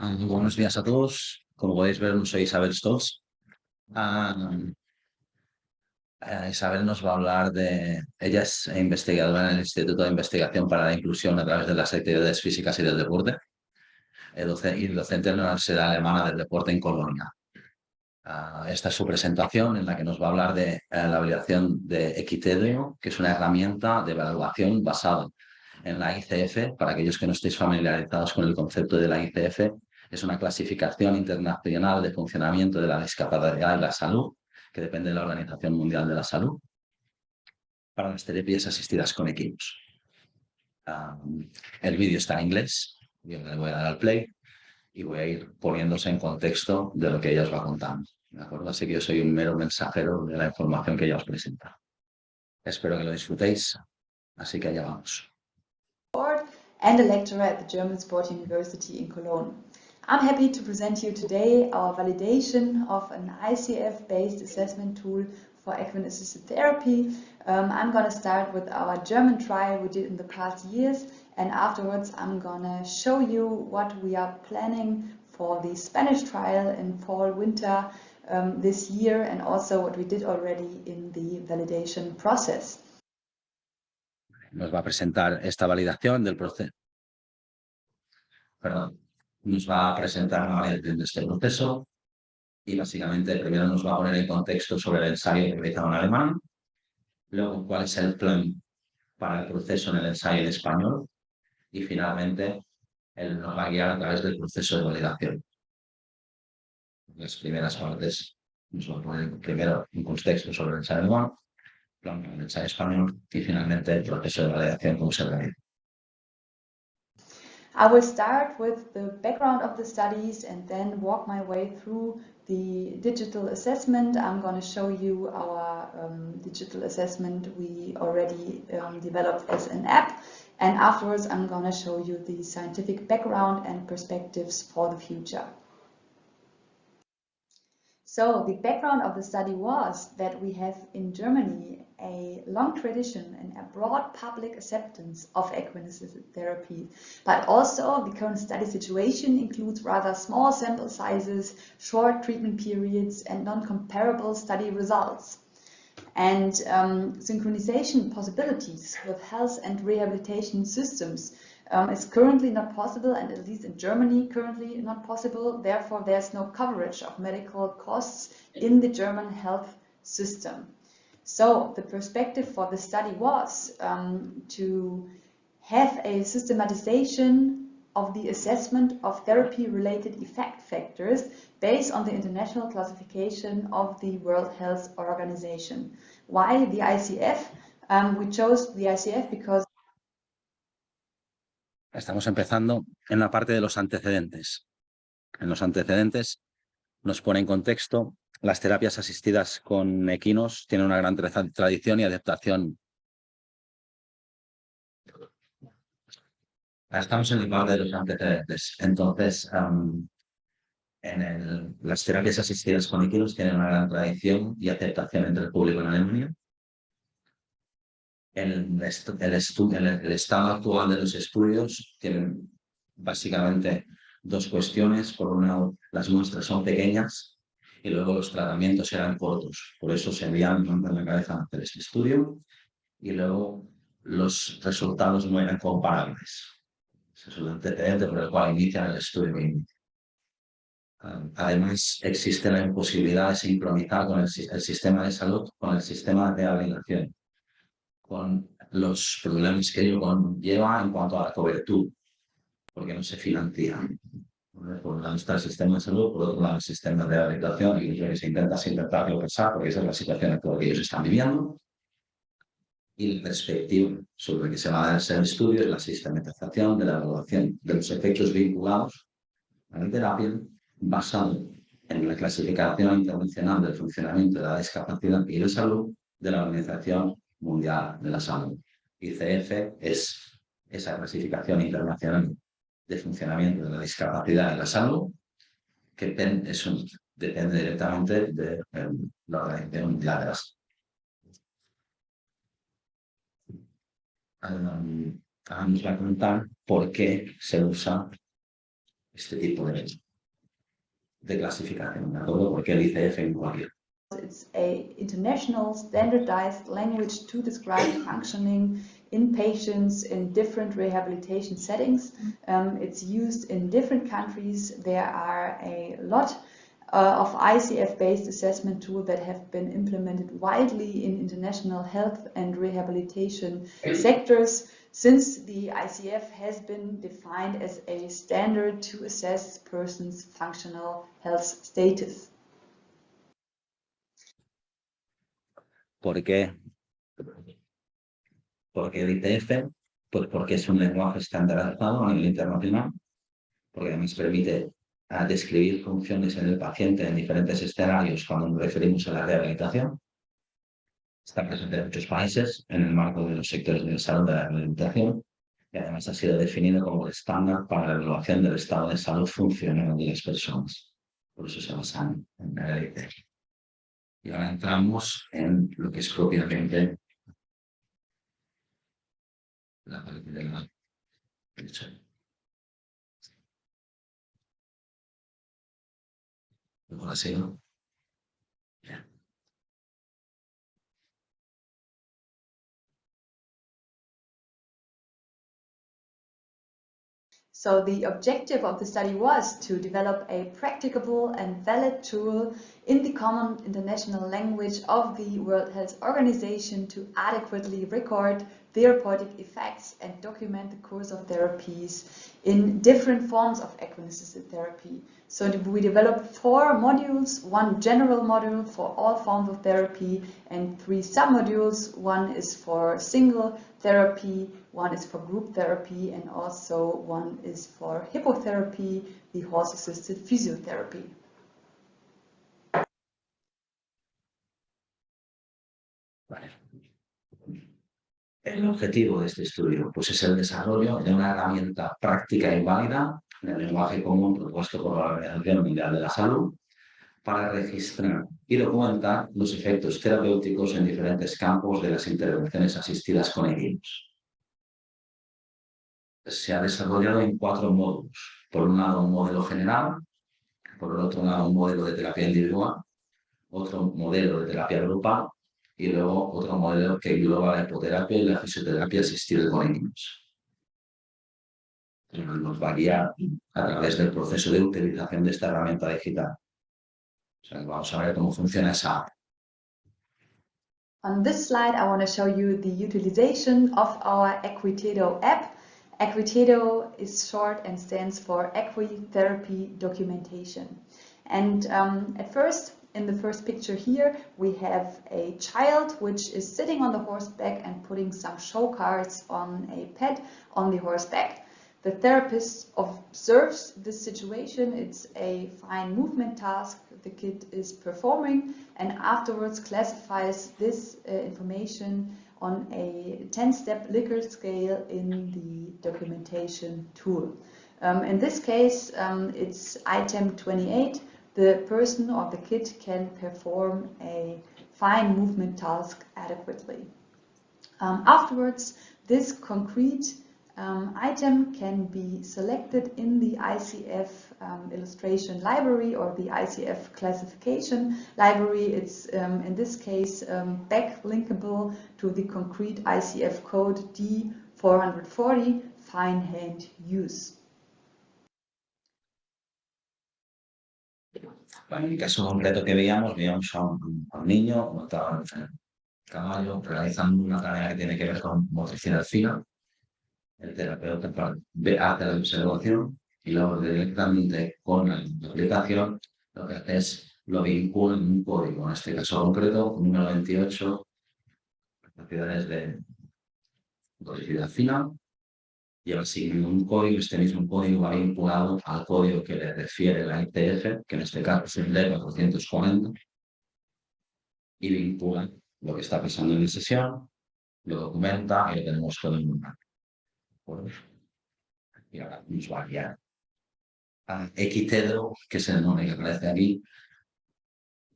Buenos días a todos. Como podéis ver, soy Isabel Stolz. Ah, Isabel nos va a hablar de... Ella es investigadora en el Instituto de Investigación para la Inclusión a través de las actividades físicas y del deporte, y docente en la Universidad Alemana del Deporte en Colonia. Esta es su presentación en la que nos va a hablar de la validación de Equitedeo, que es una herramienta de evaluación basada en la ICF. Para aquellos que no estéis familiarizados con el concepto de la ICF, es una clasificación internacional de funcionamiento de la discapacidad y la salud, que depende de la Organización Mundial de la Salud, para las terapias asistidas con equipos. El vídeo está en inglés, yo le voy a dar al play y voy a ir poniéndose en contexto de lo que ella os va contando. ¿De acuerdo? Así que yo soy un mero mensajero de la información que ella os presenta. Espero que lo disfrutéis, así que allá vamos. And a lecturer at the German Sport University in Cologne. I'm happy to present you today our validation of an ICF-based assessment tool for equine-assisted therapy. I'm going to start with our German trial we did in the past years, and afterwards I'm going to show you what we are planning for the Spanish trial in fall-winter this year, and also what we did already in the validation process. Nos va a presentar esta validación del proceso. Nos va a presentar la validación de este proceso y básicamente primero nos va a poner en contexto sobre el ensayo realizado en alemán, luego cuál es el plan para el proceso en el ensayo en español y finalmente él nos va a guiar a través del proceso de validación. Las primeras partes nos va a poner primero un contexto sobre el ensayo alemán, plan para el ensayo español y finalmente el proceso de validación cómo se realiza. I will start with the background of the studies and then walk my way through the digital assessment. I'm going to show you our digital assessment we already developed as an app, and afterwards I'm going to show you the scientific background and perspectives for the future. So the background of the study was that we have in Germany a long tradition and a broad public acceptance of equine-assisted therapy, but also the current study situation includes rather small sample sizes, short treatment periods, and non-comparable study results. And synchronization possibilities with health and rehabilitation systems is currently not possible, and at least in Germany currently not possible. Therefore, there's no coverage of medical costs in the German health system. So the perspective for the study was to have a systematization of the assessment of therapy-related effect factors based on the international classification of the World Health Organization. Why the ICF? We chose the ICF because Estamos empezando en la parte de los antecedentes. En los antecedentes nos pone en contexto las terapias asistidas con equinos tienen una gran tradición y adaptación. Estamos en la parte de los antecedentes. Entonces, las terapias asistidas con equinos tienen una gran tradición y aceptación entre el público en Alemania. El estado actual de los estudios tienen básicamente dos cuestiones. Por un lado, las muestras son pequeñas y luego los tratamientos eran cortos. Por eso se envían en la cabeza a hacer este estudio y luego los resultados no eran comparables. Ese es el antecedente por el cual inician el estudio. Además, existe la imposibilidad de sincronizar con el sistema de salud con el sistema de rehabilitación, con los problemas que ello conlleva en cuanto a la cobertura, porque no se financian. Por un lado está el sistema de salud, por otro lado el sistema de rehabilitación, y lo que se intenta es intentarlo pensar, porque esa es la situación actual que ellos están viviendo. Y la perspectiva sobre la que se va a dar ese estudio es la sistematización de la evaluación de los efectos vinculados a la terapia, basado en la clasificación internacional del funcionamiento de la discapacidad y la salud de la Organización Mundial de la Salud. ICF es esa clasificación internacional de funcionamiento de la discapacidad y la salud, que depende directamente de la Organización Mundial de la Salud. Ahora nos va a contar por qué se usa este tipo de clasificación, ¿de acuerdo? Porque el ICF en cualquier. It's a international standardized language to describe functioning in patients in different rehabilitation settings. It's used in different countries. There are a lot of ICF-based assessment tools that have been implemented widely in international health and rehabilitation sectors since the ICF has been defined as a standard to assess persons' functional health status. ¿Por qué? Porque el ITF, pues porque es un lenguaje estandarizado a nivel internacional, porque además permite describir funciones en el paciente en diferentes escenarios cuando nos referimos a la rehabilitación. Está presente en muchos países en el marco de los sectores de salud de la rehabilitación y además ha sido definido como el estándar para la evaluación del estado de salud funcional de las personas. Por eso se basa en el ITF. Y ahora entramos en lo que es propiamente la parte de la derecha. Ahora sí, ¿no? Bien. So the objective of the study was to develop a practicable and valid tool in the common international language of the World Health Organization to adequately record therapeutic effects and document the course of therapies in different forms of equine-assisted therapy. So we developed 4 modules, 1 general module for all forms of therapy and 3 submodules. 1 is for single therapy, 1 is for group therapy, and also 1 is for hippotherapy, the horse-assisted physiotherapy. Vale. El objetivo de este estudio pues, es el desarrollo de una herramienta práctica y válida en el lenguaje común propuesto por la Organización Mundial de la Salud para registrar y documentar los efectos terapéuticos en diferentes campos de las intervenciones asistidas con equinos. Se ha desarrollado en 4 módulos. Por un lado, un modelo general, por el otro lado, un modelo de terapia individual, otro modelo de terapia grupal y luego otro modelo que engloba la hipoterapia y la fisioterapia asistida con equinos. Nos va a guiar a través del proceso de utilización de esta herramienta digital. O sea, vamos a ver cómo funciona esa app. On this slide, I want to show you the utilization of our Equitedo app. Equitedo is short and stands for Equitherapy Documentation. And at first, in the first picture here, we have a child which is sitting on the horseback and putting some show cards on a pad on the horseback. The therapist observes this situation. It's a fine movement task the kid is performing, and afterwards classifies this information on a 10-step Likert scale in the documentation tool. In this case, it's item 28. The person or the kid can perform a fine movement task adequately. Afterwards, this concrete item can be selected in the ICF illustration library or the ICF classification library. It's in this case backlinkable to the concrete ICF code D440 fine hand use. En el caso concreto que veíamos a un niño montado en el caballo realizando una tarea que tiene que ver con motricidad fina. El terapeuta hace la observación y luego directamente con la aplicación lo que hace es lo vincula en un código, en este caso concreto, número 28, capacidades de motricidad fina, lleva siguiendo un código, este mismo código va vinculado al código que le refiere la ITF, que en este caso es el D440, y vincula lo que está pasando en la sesión, lo documenta y lo tenemos todo en un mapa. Y ahora nos va a guiar a Equitedo, que es el nombre que aparece aquí,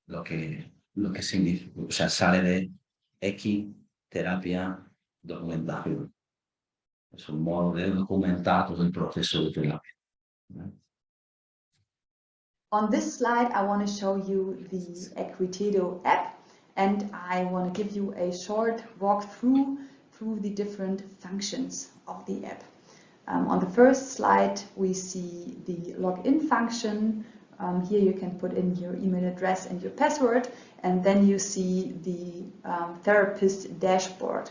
lo que significa, o sea, sale de equiterapia documentación. Es un modo de documentar todo el proceso de terapia. On this slide, I want to show you the Equitedo app, and I want to give you a short walkthrough through the different functions of the app. On the first slide, we see the login function. Here you can put in your email address and your password, and then you see the therapist dashboard.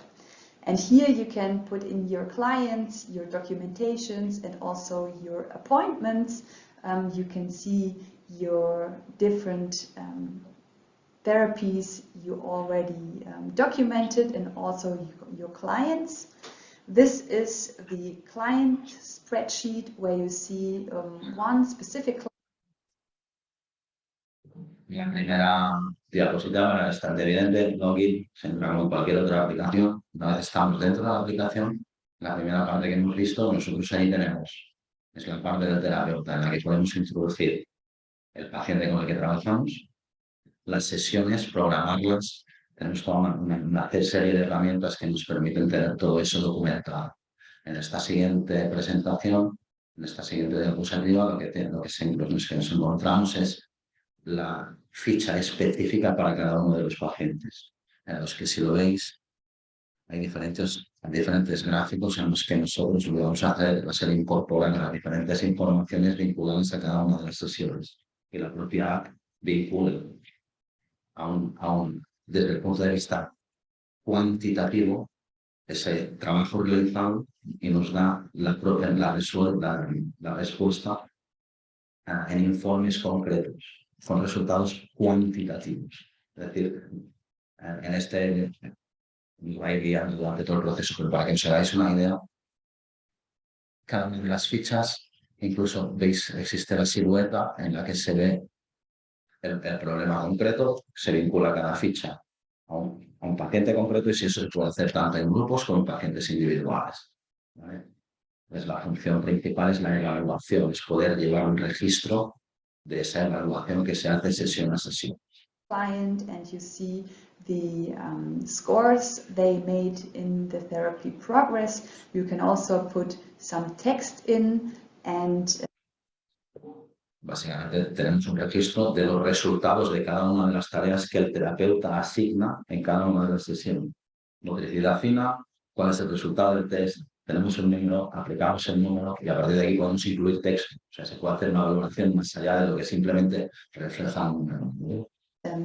And here you can put in your clients, your documentations, and also your appointments. You can see your different therapies you already documented, and also your clients. This is the client spreadsheet where you see one specific client. La primera diapositiva para es tan evidente, login, se entra como cualquier otra aplicación. Una vez estamos dentro de la aplicación, la primera parte que hemos visto, nosotros ahí tenemos, es la parte del terapeuta en la que podemos introducir el paciente con el que trabajamos, las sesiones, programarlas. Tenemos toda una serie de herramientas que nos permiten tener todo eso documentado. En esta siguiente presentación, en esta siguiente diapositiva, lo que nos encontramos es la ficha específica para cada uno de los pacientes, en los que si lo veis hay diferentes gráficos en los que nosotros lo que vamos a hacer va a ser incorporar las diferentes informaciones vinculadas a cada una de las sesiones y la propia app vincula desde el punto de vista cuantitativo ese trabajo realizado y nos da la respuesta en informes concretos, con resultados cuantitativos. Es decir, en este va a ir guiando durante todo el proceso, pero para que os hagáis una idea, cada una de las fichas, incluso veis, existe la silueta en la que se ve el problema concreto, se vincula cada ficha a un paciente concreto y si eso se puede hacer tanto en grupos como en pacientes individuales. ¿Vale? Pues la función principal es la evaluación, es poder llevar un registro de esa evaluación que se hace sesión a sesión. Client, and you see the scores they made in the therapy progress. You can also put some text in and Básicamente tenemos un registro de los resultados de cada una de las tareas que el terapeuta asigna en cada una de las sesiones. Motricidad fina, cuál es el resultado del test, tenemos un número, aplicamos el número y a partir de aquí podemos incluir texto. O sea, se puede hacer una valoración más allá de lo que simplemente refleja un número.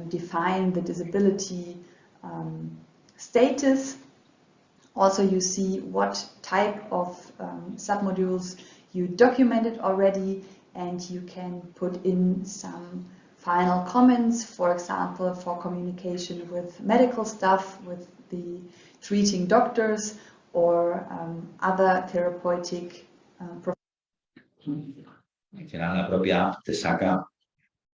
Define the disability status. Also, you see what type of submodules you documented already, and you can put in some final comments, for example, for communication with medical staff, with the treating doctors, or other therapeutic Al final la propia app te saca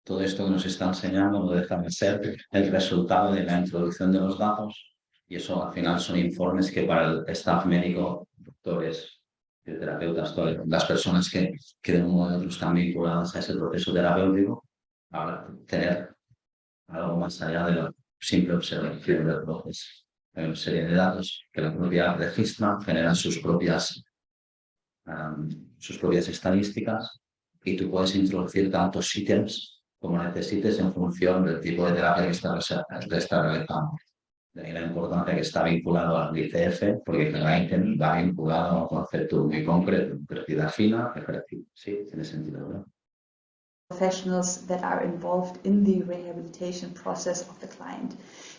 todo esto que nos está enseñando, no deja de ser el resultado de la introducción de los datos y eso al final son informes que para el staff médico, doctores, terapeutas, todas las personas que de un modo u otro están vinculadas a ese proceso terapéutico, ahora tener algo más allá de la simple observación del proceso. Hay una serie de datos que la propia app registra, generan sus propias estadísticas y tú puedes introducir tantos ítems como necesites en función del tipo de terapia que está realizando. De ahí la importancia que está vinculado al ICF, porque cada ítem va vinculado a un concepto muy concreto, motricidad fina, ejercicio. Sí, tiene sentido, ¿verdad? Professionals that are involved in the rehabilitation process of the client.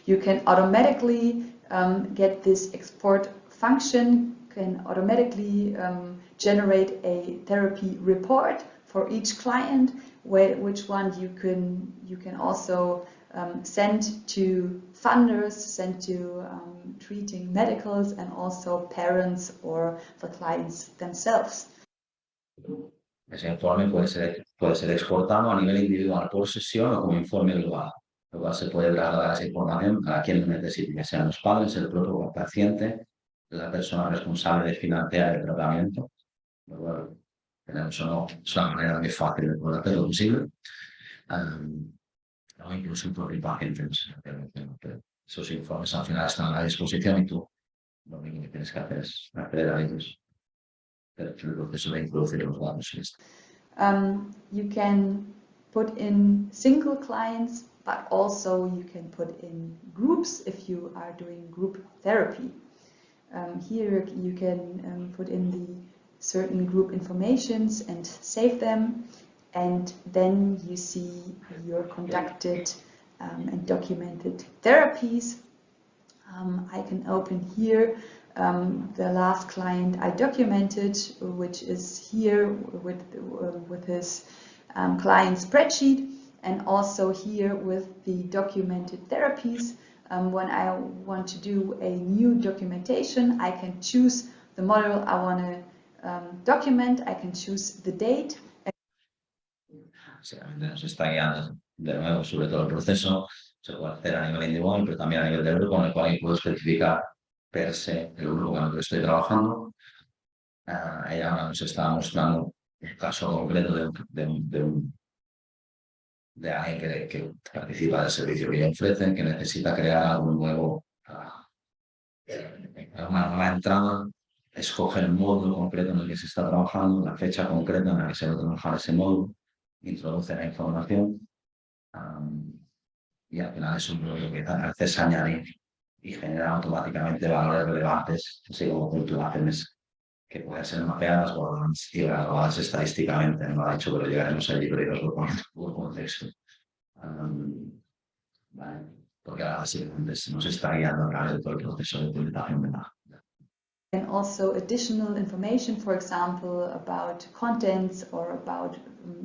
You can automatically get this export function, can automatically generate a therapy report for each client, which one you can also send to funders, send to treating medicals, and also parents or the clients themselves. Ese informe puede ser exportado a nivel individual por sesión o como informe global. Lo cual se puede trasladar esa información a quien lo necesite, que sean los padres, el propio paciente, la persona responsable de financiar el tratamiento. Bueno, tenemos una manera muy fácil de poder hacerlo posible. O incluso el propio paciente. Esos informes al final están a la disposición y tú lo único que tienes que hacer es acceder a ellos. El proceso de introducir los datos. You can put in single clients, but also you can put in groups if you are doing group therapy. Here you can put in the certain group informations and save them, and then you see your conducted and documented therapies. I can open here the last client I documented, which is here with his client spreadsheet, and also here with the documented therapies. When I want to do a new documentation, I can choose the model I want to document, I can choose the date. Nos está guiando de nuevo sobre todo el proceso, se puede hacer a nivel individual, pero también a nivel de grupo, en el cual puedo especificar per se el grupo con el que estoy trabajando. Ella ahora nos está mostrando un caso concreto de alguien que participa del servicio que ella ofrece, que necesita crear algo nuevo, una nueva entrada, escoge el módulo concreto en el que se está trabajando, la fecha concreta en la que se va a trabajar ese módulo, introduce la información y al final eso lo que hace es añadir y genera automáticamente valores relevantes, así como puntuaciones que pueden ser mapeadas y grabadas estadísticamente. No lo ha dicho, pero llegaremos allí, pero yo por contexto. ¿Vale? Porque ahora sí nos está guiando a través de todo el proceso de implementación de la. And also additional information, for example, about contents or about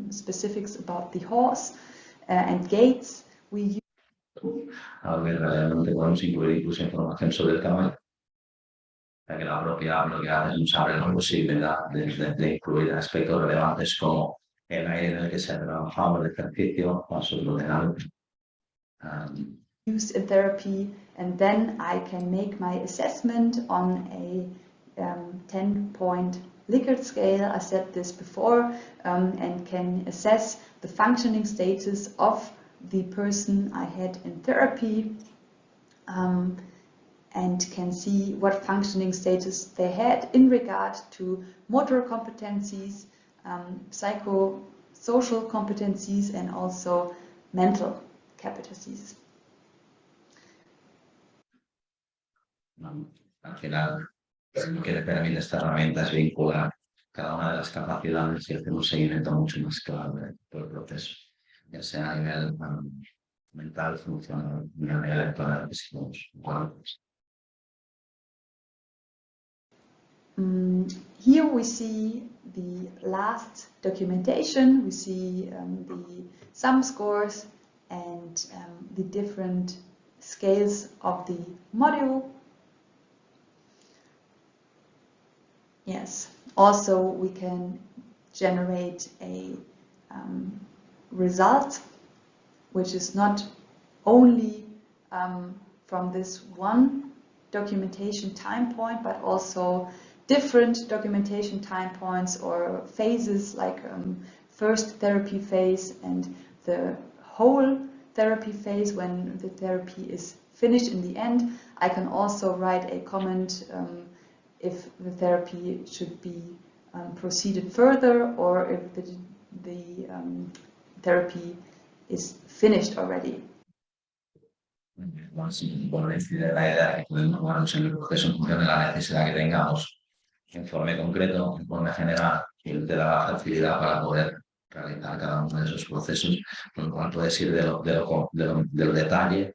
specifics about the horse and gates. We A ver, realmente podemos incluir incluso información sobre el caballo, ya que la propia bloqueada nos abre la posibilidad de incluir aspectos relevantes como el aire en el que se ha trabajado el ejercicio, pasos ordenados. Used in therapy, and then I can make my assessment on a 10-point Likert scale. I said this before, and can assess the functioning status of the person I had in therapy, and can see what functioning status they had in regard to motor competencies, psychosocial competencies, and also mental capacities. Al final, lo que le permite esta herramienta es vincular cada una de las capacidades y hacer un seguimiento mucho más claro de todo el proceso, ya sea a nivel mental, funcional, a nivel electoral, Here we see the last documentation, we see the sum scores and the different scales of the module. Yes, also we can generate a result which is not only from this one documentation time point, but also different documentation time points or phases, like first therapy phase and the whole therapy phase when the therapy is finished in the end. I can also write a comment if the therapy should be proceeded further, or if the therapy is finished already. Por decir la idea que podemos tomarnos en el proceso en función de la necesidad que tengamos, informe concreto, informe general, y te da la facilidad para poder realizar cada uno de esos procesos, con lo cual puedes ir del detalle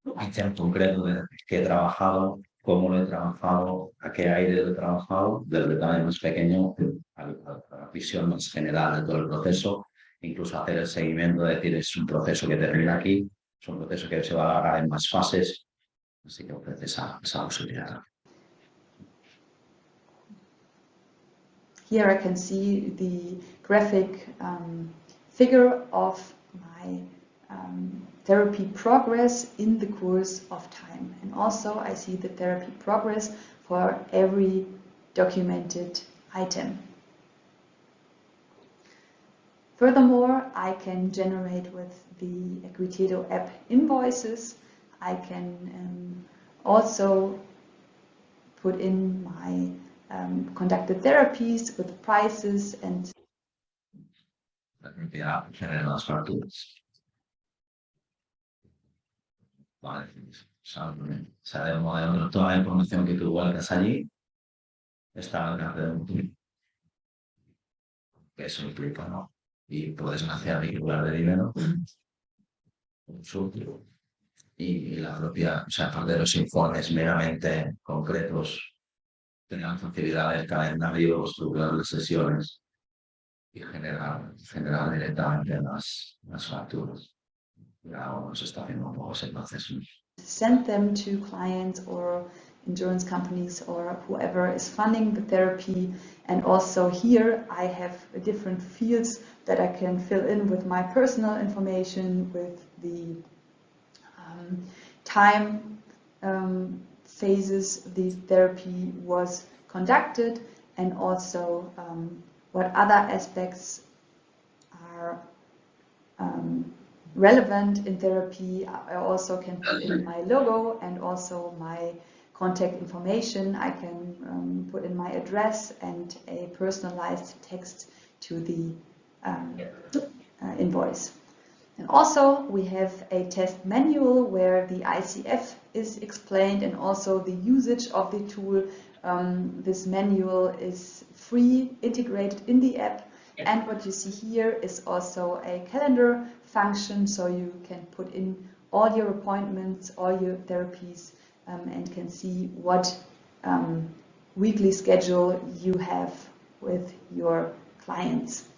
en concreto de qué he trabajado, cómo lo he trabajado, a qué aire lo he trabajado, del detalle más pequeño a la visión más general de todo el proceso, incluso hacer el seguimiento, es decir, es un proceso que termina aquí, es un proceso que se va a alargar en más fases, así que ofrece esa posibilidad. Here I can see the graphic figure of my therapy progress in the course of time. And also I see the therapy progress for every documented item. Furthermore, I can generate with the Equitedo app invoices. I can also put in my conducted therapies with prices and la propiedad genera las fracturas. Vale, o sea, de modo, toda la información que tú vuelcas allí está al alcance de un clic, que eso implica, ¿no? Y puedes hacer vincular de dinero, y la propia, o sea, aparte de los informes meramente concretos, tengan facilidad del calendario, estructurar las sesiones y generar directamente las facturas. Ya ahora se está haciendo un poco ese proceso. Send them to clients or insurance companies or whoever is funding the therapy. And also here I have different fields that I can fill in with my personal information, with the time phases the therapy was conducted, and also what other aspects are relevant in therapy. I also can put in my logo and also my contact information. I can put in my address and a personalized text to the invoice. And also we have a test manual where the ICF is explained and also the usage of the tool. This manual is free, integrated in the app. And what you see here is also a calendar function, so you can put in all your appointments, all your therapies, and can see what weekly schedule you have with your clients.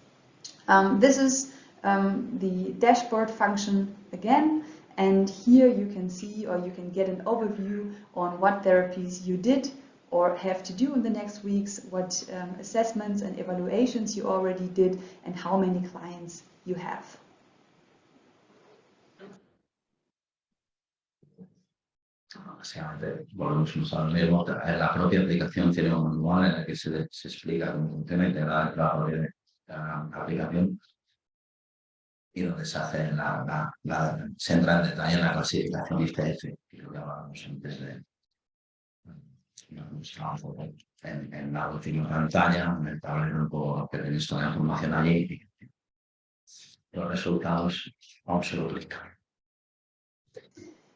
This is the dashboard function again, and here you can see, or you can get an overview on what therapies you did or have to do in the next weeks, what assessments and evaluations you already did, and how many clients you have. Básicamente, volvemos a lo mismo. La propia aplicación tiene un manual en el que se explica cómo funciona y te da la propia aplicación y donde se hace se entra en detalle en la clasificación ICF, que lo que hablábamos antes de en la última pantalla, en el tablero que tenéis toda la información allí, los resultados, vamos a clicar.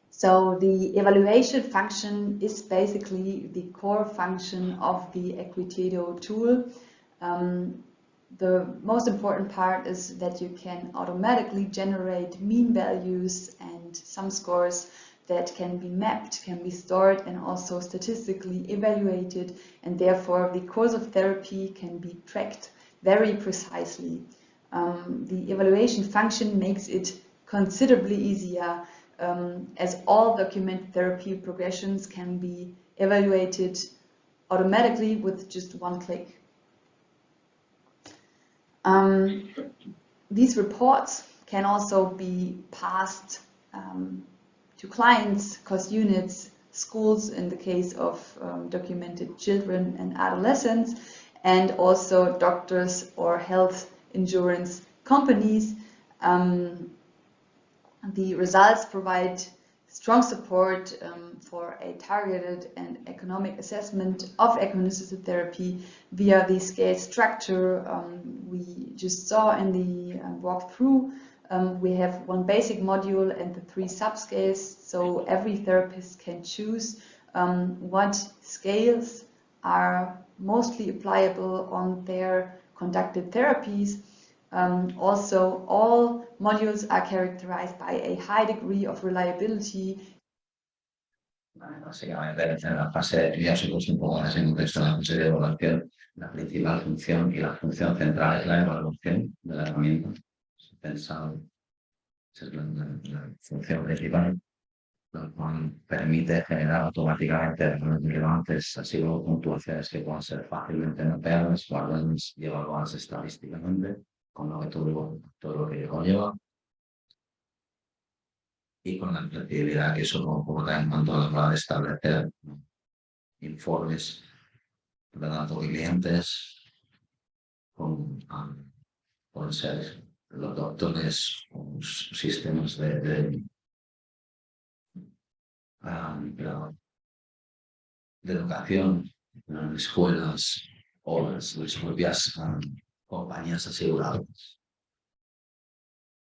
So the evaluation function is basically the core function of the Equitedo tool. The most important part is that you can automatically generate mean values and some scores that can be mapped, can be stored, and also statistically evaluated, and therefore the course of therapy can be tracked very precisely. The evaluation function makes it considerably easier, as all documented therapy progressions can be evaluated automatically with just one click. These reports can also be passed to clients, cost units, schools in the case of documented children and adolescents, and also doctors or health insurance companies. The results provide strong support for a targeted and economic assessment of equine-assisted therapy via the scale structure we just saw in the walkthrough. We have one basic module and the 3 subscales, so every therapist can choose what scales are mostly applicable on their conducted therapies. Also, all modules are characterized by a high degree of reliability. Básicamente, en la fase, ya se puso un poco más en contexto en la fase de evaluación, la principal función y la función central es la evaluación de la herramienta. Pensado, esa es la función principal, lo cual permite generar automáticamente errores relevantes, así como puntuaciones que puedan ser fácilmente mapeadas, guardadas y evaluadas estadísticamente, con lo que todo lo que conlleva, y con la flexibilidad que eso comporta en cuanto a la hora de establecer informes de datos de clientes, pueden ser los doctores, los sistemas de educación, escuelas o las propias compañías aseguradoras.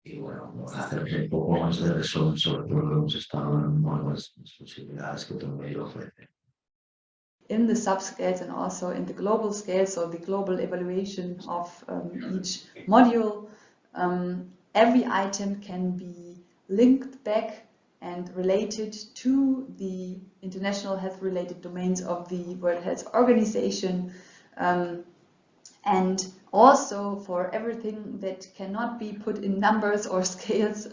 Y bueno, hacer un poco más de resumen sobre todo lo que hemos estado en las posibilidades que todo ello ofrece. In the subscales and also in the global scale, so the global evaluation of each module, every item can be linked back and related to the international health related domains of the World Health Organization. And also for everything that cannot be put in numbers or scales,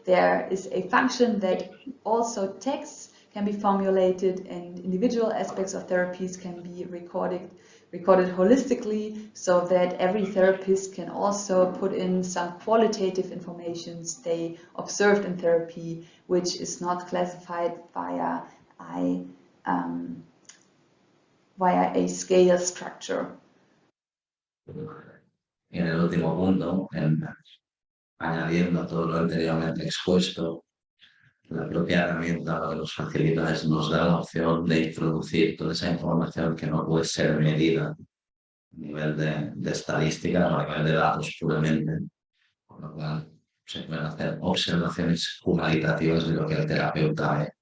there is a function that also texts can be formulated and individual aspects of therapies can be recorded holistically, so that every therapist can also put in some qualitative informations they observed in therapy, which is not classified via a scale structure. Y en el último punto, añadiendo todo lo anteriormente expuesto, la propia herramienta de los facilitadores nos da la opción de introducir toda esa información que no puede ser medida a nivel de estadística o a nivel de datos puramente, con lo cual se pueden hacer observaciones cualitativas de lo que el terapeuta ve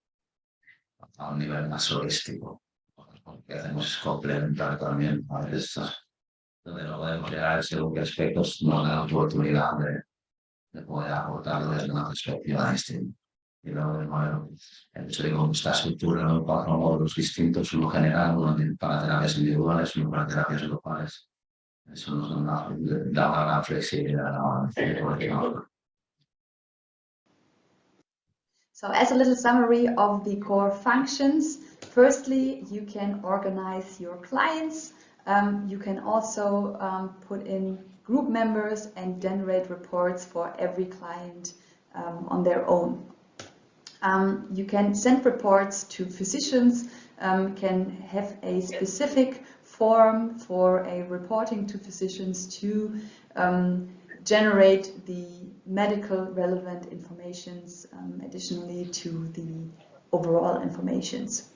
a un nivel más holístico. Lo que hacemos es complementar también a veces donde no podemos llegar según qué aspectos nos da la oportunidad de poder aportarlo desde una perspectiva distinta. Y luego, bueno, el hecho de cómo está estructurado en 4 módulos distintos, uno general, uno para terapias individuales, uno para terapias grupales. Eso nos da una gran flexibilidad a la hora de poder trabajar. So as a little summary of the core functions, firstly, you can organize your clients. You can also put in group members and generate reports for every client on their own. You can send reports to physicians, can have a specific form for a reporting to physicians to generate the medical relevant informations additionally to the overall informations.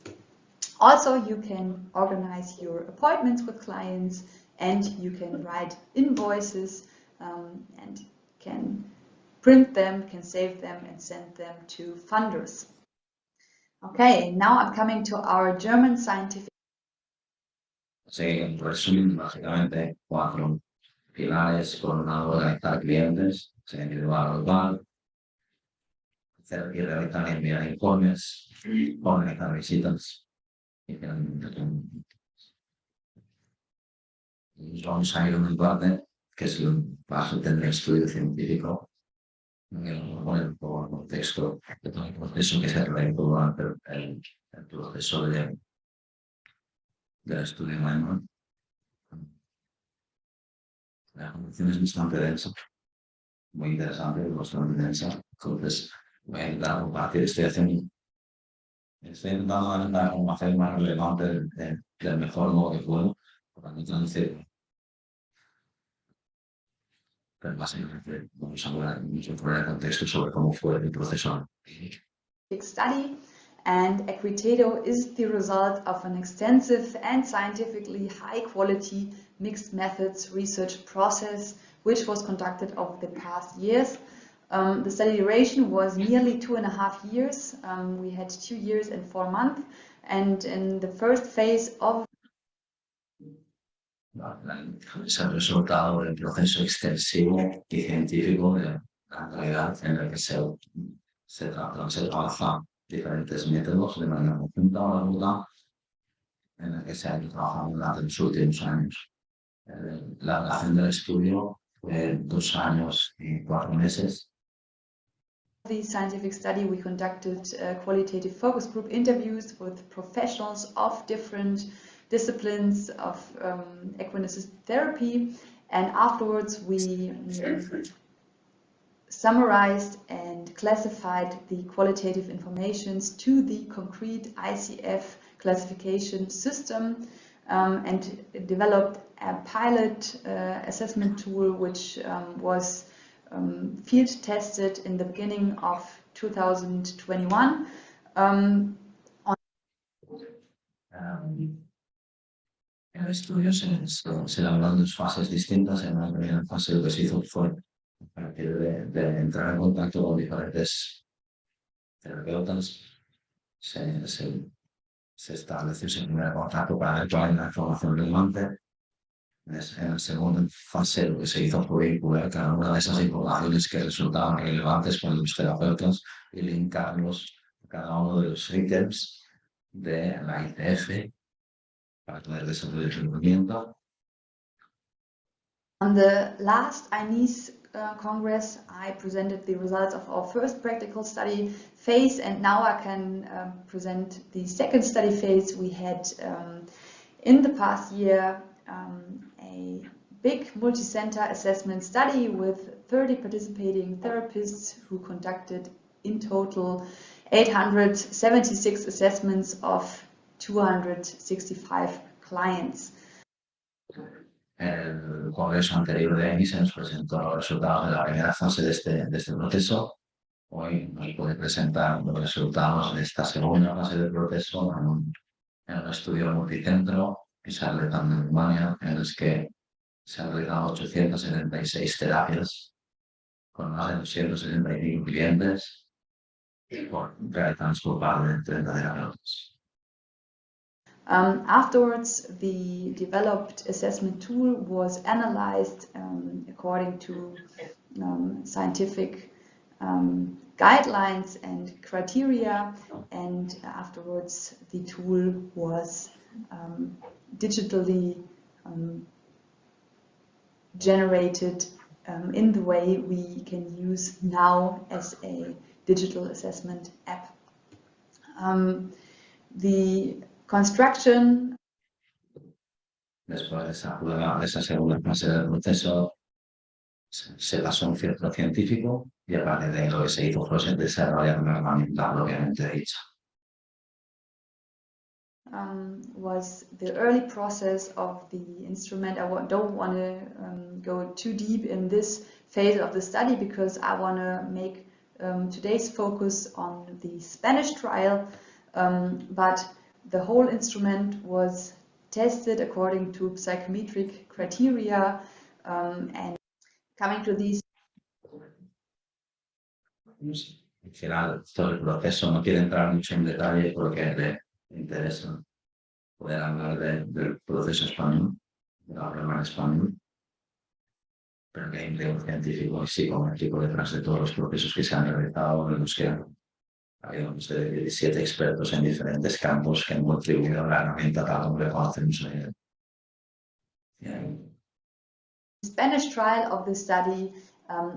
Also, you can organize your appointments with clients and you can write invoices and can print them, can save them and send them to funders. Okay, now I'm coming to our German scientific. Sí, en resumen, básicamente 4 pilares: por un lado, organizar clientes, sea individual o global, hacer y realizar y enviar informes, organizar visitas y finalmente vamos a ir a una parte que es el paso del estudio científico, bueno, por contexto de todo el proceso que se realizó durante el proceso del estudio humano. La formación es bastante densa, muy interesante, bastante densa. Entonces, voy a intentar compartir, estoy intentando dar la información más relevante del mejor modo que puedo, para no traducir. Pero básicamente vamos a hablar mucho sobre el contexto, sobre cómo fue el proceso. Study, and Equitato is the result of an extensive and scientifically high quality mixed methods research process which was conducted over the past years. The study duration was nearly 2.5 years. We had 2 years and 4 months, and in the first phase of Es el resultado del proceso extensivo y científico de la realidad en el que se trabaja diferentes métodos de manera conjunta o aguda, en el que se ha ido trabajando durante los últimos años. La duración del estudio fue 2 años y 4 meses. The scientific study, we conducted qualitative focus group interviews with professionals of different disciplines of equine assisted therapy, and afterwards we summarized and classified the qualitative informations to the concrete ICF classification system and developed a pilot assessment tool which was field tested in the beginning of 2021. El estudio se elaboró en 2 fases distintas. En la primera fase lo que se hizo fue partir de entrar en contacto con diferentes terapeutas, se establece ese primer contacto para toda la información relevante. En la segunda fase lo que se hizo fue vincular cada una de esas informaciones que resultaban relevantes para los terapeutas y linkarlos a cada uno de los ítems de la ICF para poder desarrollar el movimiento. On the last INES Congress, I presented the results of our first practical study phase, and now I can present the second study phase. We had in the past year a big multi-center assessment study with 30 participating therapists who conducted in total 876 assessments of 265 clients. El congreso anterior de ENI se nos presentó los resultados de la primera fase de este proceso. Hoy nos puede presentar los resultados de esta segunda fase del proceso en un estudio multicentro que se ha realizado en Alemania, en el que se han realizado 876 terapias con más de 275 clientes realizadas por parte de 30 terapeutas. Afterwards, the developed assessment tool was analyzed according to scientific guidelines and criteria, and afterwards the tool was digitally generated in the way we can use now as a digital assessment app. The construction. Después de esa segunda fase del proceso, se basó en cierto científico y a partir de lo que se hizo fue desarrollar una herramienta propiamente dicha. Was the early process of the instrument. I don't want to go too deep in this phase of the study because I want to make today's focus on the Spanish trial, but the whole instrument was tested according to psychometric criteria, and coming to these. Al final, todo el proceso no quiere entrar mucho en detalle porque le interesa poder hablar del proceso español, de la prueba en español, pero que hay un científico y psicométrico detrás de todos los procesos que se han realizado, en los que hay unos de 17 expertos en diferentes campos que han contribuido a la herramienta tal como le conocemos hoy. The Spanish trial of the study,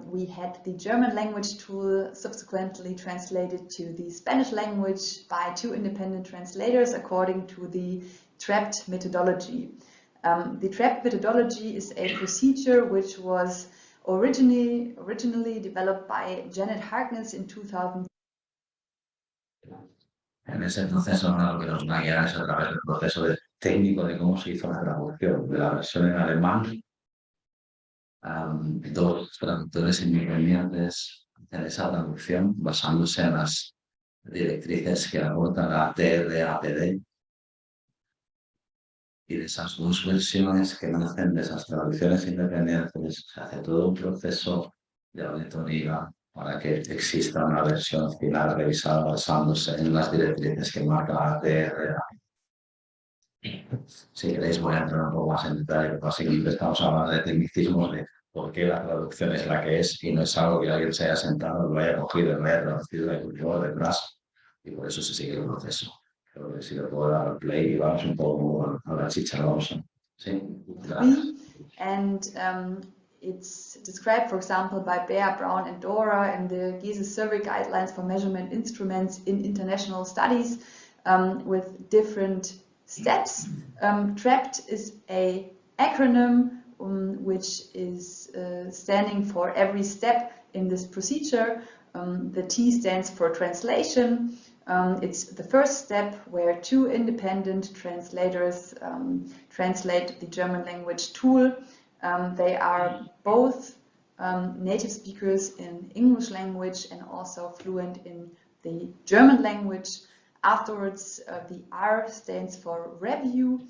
we had the German language tool subsequently translated to the Spanish language by 2 independent translators according to the TRAPPED methodology. The TRAPPED methodology is a procedure which was originally developed by Janet Harkness in 2000. En ese proceso, lo que nos va a guiar es a través del proceso técnico de cómo se hizo la traducción de la versión en alemán. 2 traductores independientes en esa traducción basándose en las directrices que aporta la TRAPD, y de esas 2 versiones que nacen de esas traducciones independientes se hace todo un proceso de auditoría para que exista una versión final revisada basándose en las directrices que marca la TRAPD. Si queréis voy a entrar un poco más en detalle, pero básicamente estamos hablando de tecnicismos de por qué la traducción es la que es y no es algo que alguien se haya sentado, lo haya cogido, lo haya traducido, lo haya cultivado detrás, y por eso se sigue el proceso. Creo que si le puedo dar al play y vamos un poco a la chicha, vamos. Sí, gracias. And it's described, for example, by Bear, Brown, and Dora in the GESE survey guidelines for measurement instruments in international studies with different steps. TRAPPED is an acronym which is standing for every step in this procedure. The T stands for translation. It's the first step where 2 independent translators translate the German language tool. They are both native speakers in English language and also fluent in the German language. Afterwards, the R stands for review.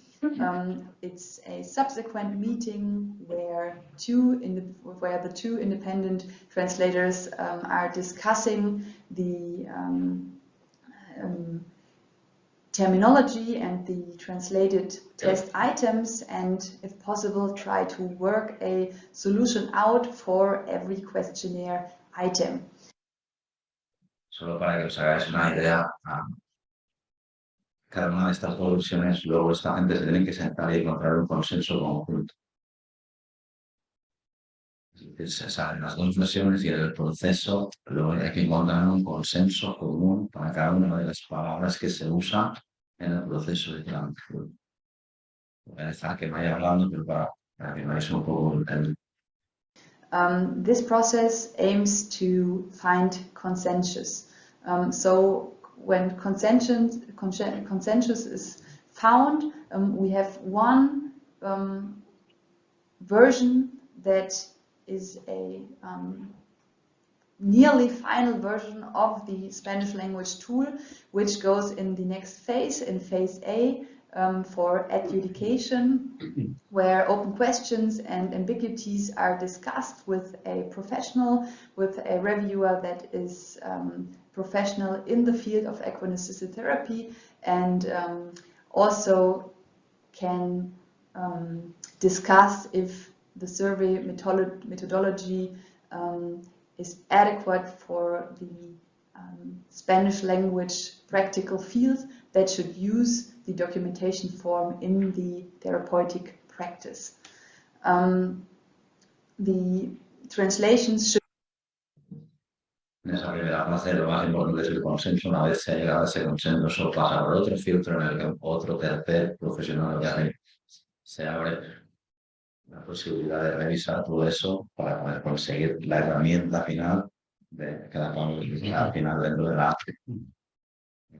It's a subsequent meeting where the two independent translators are discussing the terminology and the translated test items, and if possible try to work a solution out for every questionnaire item. Solo para que os hagáis una idea, cada una de estas dos versiones, luego esta gente se tienen que sentar y encontrar un consenso conjunto. En las dos versiones y en el proceso, luego hay que encontrar un consenso común para cada una de las palabras que se usa en el proceso de traducción. Voy a dejar que vaya hablando, pero para que veáis un poco el... This process aims to find consensus. So when consensus is found, we have one version that is a nearly final version of the Spanish language tool, which goes in the next phase, in phase A, for adjudication, where open questions and ambiguities are discussed with a professional, with a reviewer that is professional in the field of equine-assisted therapy, and also can discuss if the survey methodology is adequate for the Spanish language practical field that should use the documentation form in the therapeutic practice. The translations should... En esa primera fase lo más importante es el consenso. Una vez se ha llegado a ese consenso, eso pasa por otro filtro en el que otro tercer profesional ya se abre la posibilidad de revisar todo eso para poder conseguir la herramienta final de cada al final dentro de la...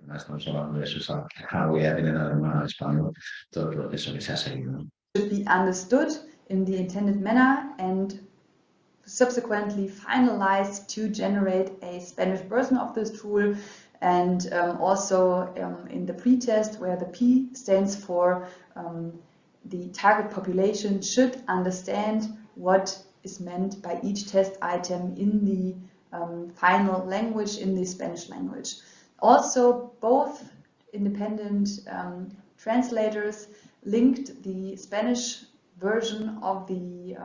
No estamos hablando de eso, es algo que ya tienen alemán al español, todo el proceso que se ha seguido. Should be understood in the intended manner and subsequently finalized to generate a Spanish version of this tool, and also in the pretest, where the P stands for the target population should understand what is meant by each test item in the final language, in the Spanish language. Also, both independent translators linked the Spanish version of the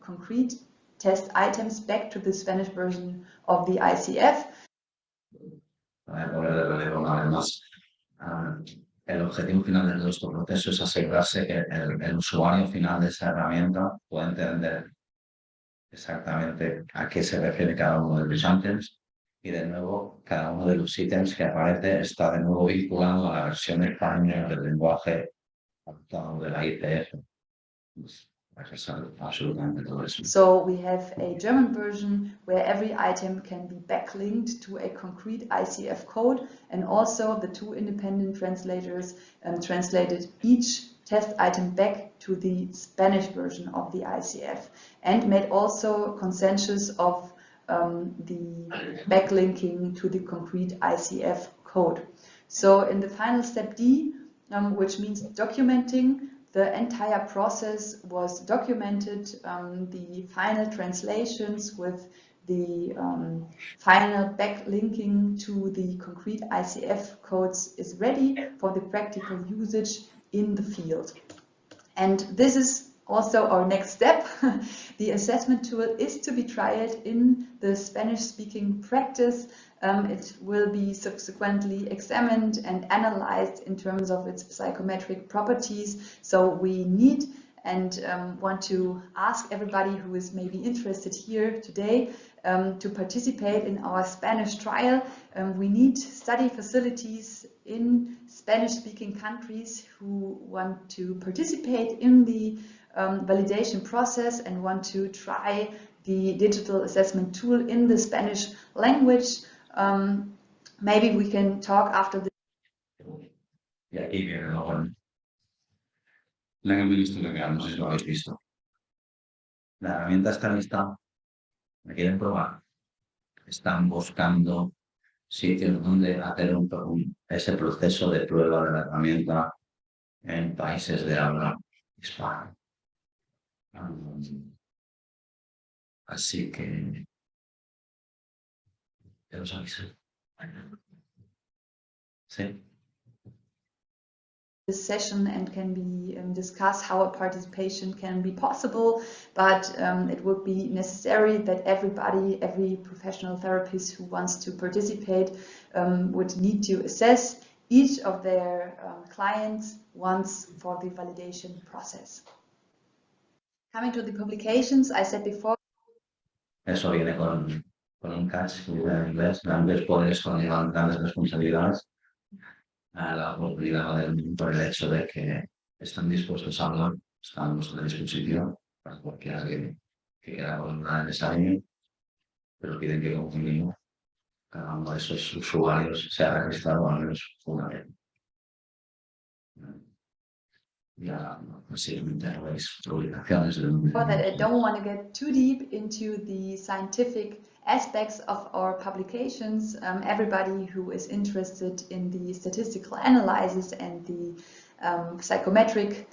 concrete test items back to the Spanish version of the ICF. El objetivo final de todo este proceso es asegurarse que el usuario final de esa herramienta pueda entender exactamente a qué se refiere cada uno de los ítems, y de nuevo cada uno de los ítems que aparece está de nuevo vinculado a la versión española del lenguaje adaptado de la ICF. So we have a German version where every item can be backlinked to a concrete ICF code, and also the two independent translators translated each test item back to the Spanish version of the ICF, and made also consensus of the backlinking to the concrete ICF code. So in the final step D, which means documenting, the entire process was documented. The final translations with the final backlinking to the concrete ICF codes is ready for the practical usage in the field. And this is also our next step. The assessment tool is to be tried in the Spanish-speaking practice. It will be subsequently examined and analyzed in terms of its psychometric properties. So we need and want to ask everybody who is maybe interested here today to participate in our Spanish trial. We need study facilities in Spanish-speaking countries who want to participate in the validation process and want to try the digital assessment tool in the Spanish language. Maybe we can talk after this. Y aquí viene lo bueno. La que me he visto que no sé si lo habéis visto. La herramienta está lista. ¿Me quieren probar? Están buscando sitios donde hacer ese proceso de prueba de la herramienta en países de habla hispana. Así que ya los avisé. Sí. This session and can be discuss how a participation can be possible, but it would be necessary that everybody, every professional therapist who wants to participate would need to assess each of their clients once for the validation process. Coming to the publications, I said before. Eso viene con un catch en inglés, grandes poderes conllevan grandes responsabilidades. La oportunidad por el hecho de que están dispuestos a hablar, están a nuestra disposición para cualquiera que quiera colaborar en esa línea, pero piden que como mínimo cada uno de esos usuarios sea registrado al menos una vez. Ya, básicamente, veis publicaciones de... That I don't want to get too deep into the scientific aspects of our publications. Everybody who is interested in the statistical analysis and the psychometric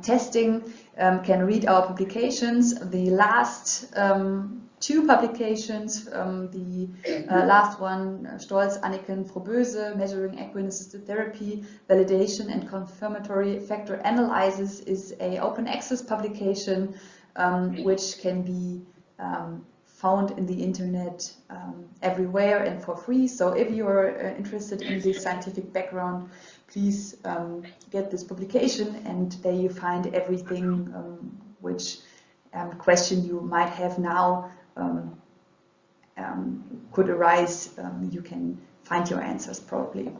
testing can read our publications. The last two publications, the last one, Stolz, Anneken, Froböse, Measuring Equine-Assisted Therapy, Validation and Confirmatory Factor Analysis, is an open access publication which can be found in the internet everywhere and for free. So if you are interested in the scientific background, please get this publication, and there you find everything which question you might have now could arise. You can find your answers probably.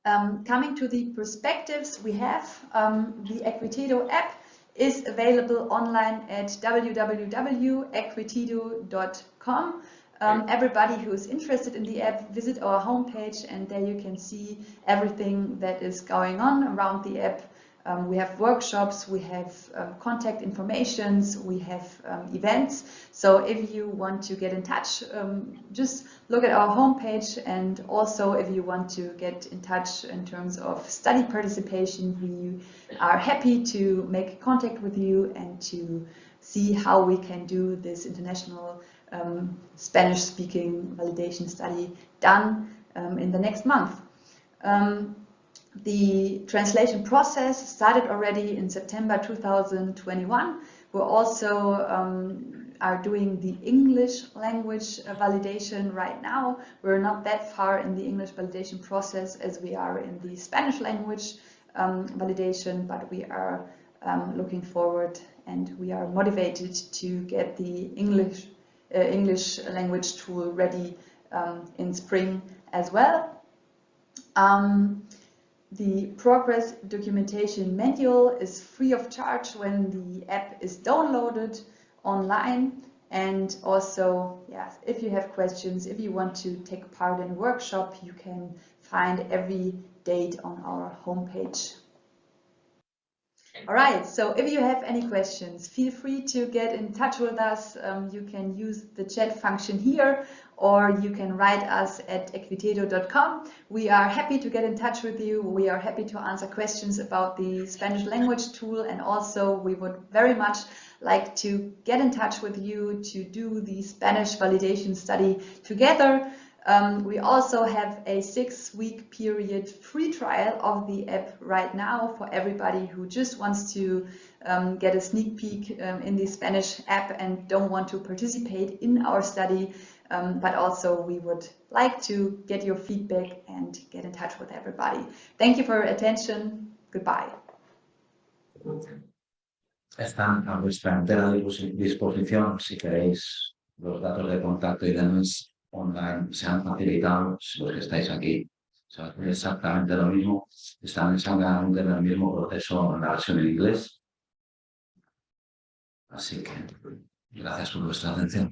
Coming to the perspectives, we have the Equitedo app is available online at www.equitedo.com. Everybody who is interested in the app, visit our homepage, and there you can see everything that is going on around the app. We have workshops, we have contact informations, we have events. So if you want to get in touch, just look at our homepage, and also if you want to get in touch in terms of study participation, we are happy to make contact with you and to see how we can do this international Spanish-speaking validation study done in the next month. The translation process started already in September 2021. We're also are doing the English language validation right now. We're not that far in the English validation process as we are in the Spanish language validation, but we are looking forward, and we are motivated to get the English language tool ready in spring as well. The progress documentation manual is free of charge when the app is downloaded online. And also, yes, if you have questions, if you want to take part in a workshop, you can find every date on our homepage. All right, so if you have any questions, feel free to get in touch with us. You can use the chat function here, or you can write us at equitedo.com. We are happy to get in touch with you. We are happy to answer questions about the Spanish language tool, and also we would very much like to get in touch with you to do the Spanish validation study together. We also have a 6-week period free trial of the app right now for everybody who just wants to get a sneak peek in the Spanish app and don't want to participate in our study. But also we would like to get your feedback and get in touch with everybody. Thank you for your attention. Goodbye. Están a vuestra entera disposición si queréis los datos de contacto y demás online se han facilitado los que estáis aquí. O sea, es exactamente lo mismo. Están exactamente en el mismo proceso en la versión en inglés. Así que gracias por vuestra atención.